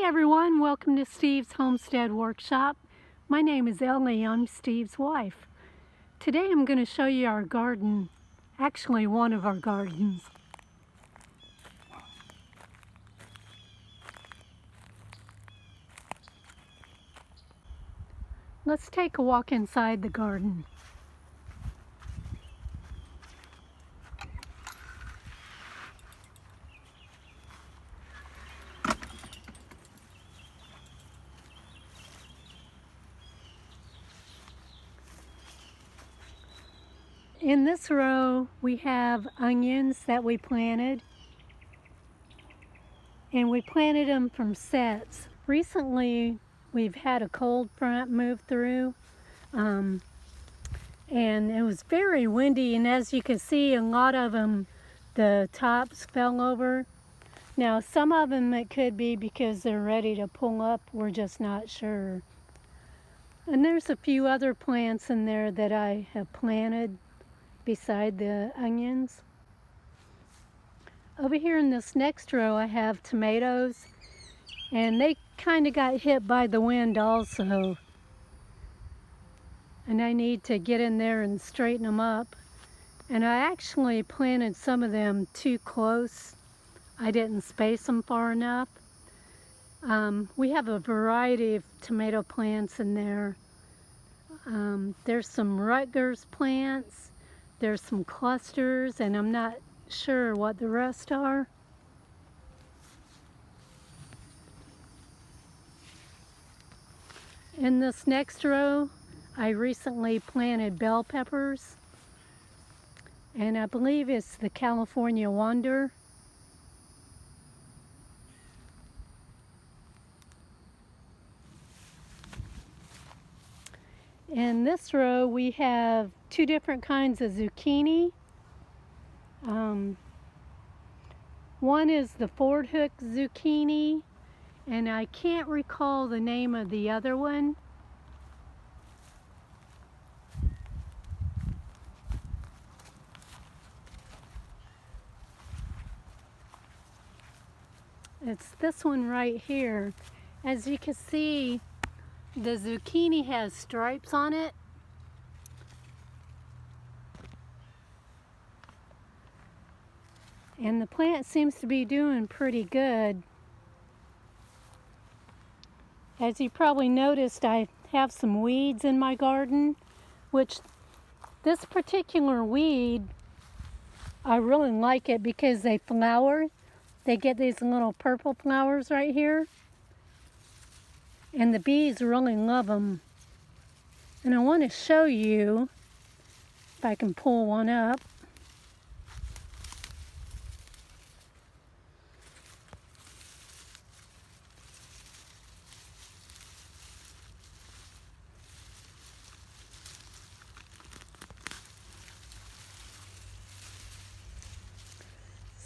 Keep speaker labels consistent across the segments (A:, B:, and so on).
A: everyone, welcome to Steve's Homestead Workshop. My name is Ellie, I'm Steve's wife. Today I'm going to show you our garden, actually one of our gardens. Let's take a walk inside the garden. In this row we have onions that we planted, and we planted them from sets. Recently we've had a cold front move through and it was very windy, and as you can see, a lot of them, the tops fell over. Now some of them it could be because they're ready to pull up, we're just not sure. And there's a few other plants in there that I have planted beside the onions. Over here in this next row I have tomatoes, and they kind of got hit by the wind also. And I need to get in there and straighten them up. And I actually planted some of them too close. I didn't space them far enough. We have a variety of tomato plants in there. There's some Rutgers plants. There's some clusters, and I'm not sure what the rest are. In this next row, I recently planted bell peppers, and I believe it's the California Wonder. In this row we have two different kinds of zucchini. One is the Ford Hook zucchini, and I can't recall the name of the other one. It's this one right here. As you can see, the zucchini has stripes on it. And the plant seems to be doing pretty good. As you probably noticed, I have some weeds in my garden, which this particular weed, I really like it because they flower. They get these little purple flowers right here. And the bees really love them. And I want to show you, if I can pull one up.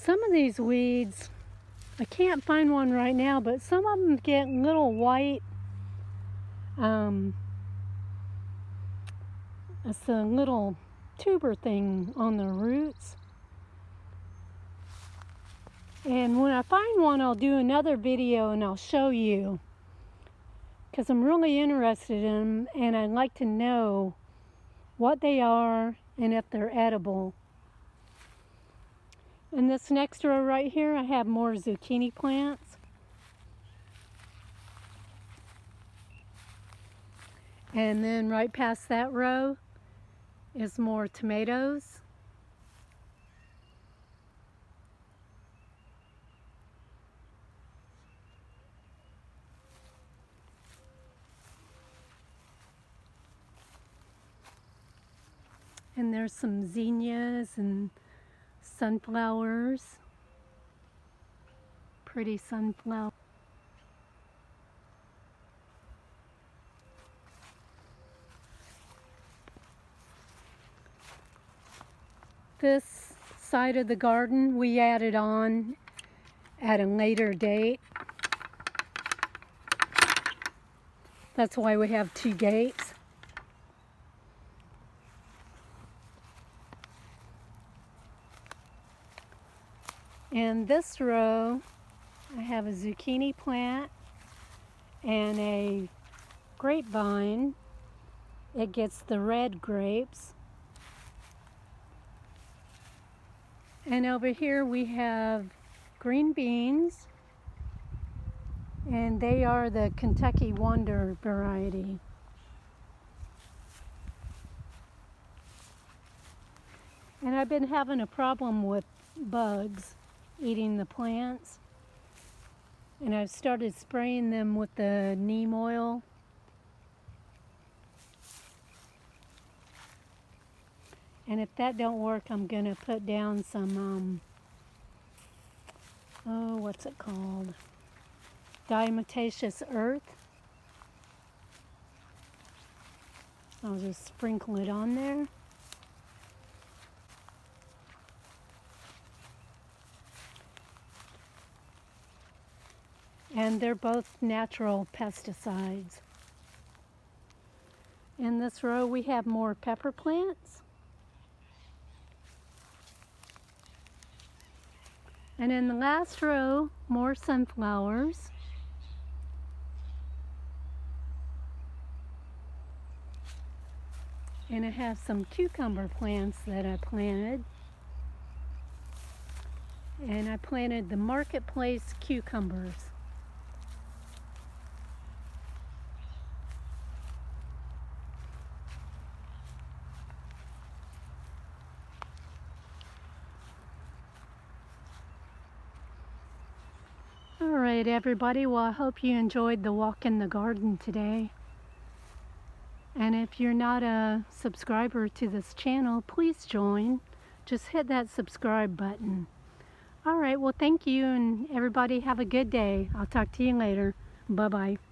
A: Some of these weeds, I can't find one right now, but some of them get little white, it's a little tuber thing on the roots. And when I find one, I'll do another video and I'll show you, because I'm really interested in them and I'd like to know what they are and if they're edible. In this next row right here, I have more zucchini plants. And then right past that row is more tomatoes. And there's some zinnias and sunflowers, pretty sunflower. This side of the garden we added on at a later date. That's why we have two gates. In this row, I have a zucchini plant and a grapevine, it gets the red grapes. And over here we have green beans, and they are the Kentucky Wonder variety. And I've been having a problem with bugs eating the plants, and I've started spraying them with the neem oil. And if that don't work, I'm gonna put down some, oh, what's it called? Diatomaceous earth. I'll just sprinkle it on there. And they're both natural pesticides. In this row we have more pepper plants. And in the last row, more sunflowers. And I have some cucumber plants that I planted. And I planted the marketplace cucumbers. Alright everybody, well I hope you enjoyed the walk in the garden today. And if you're not a subscriber to this channel, please join. Just hit that subscribe button. Alright, well thank you, and everybody have a good day. I'll talk to you later. Bye-bye.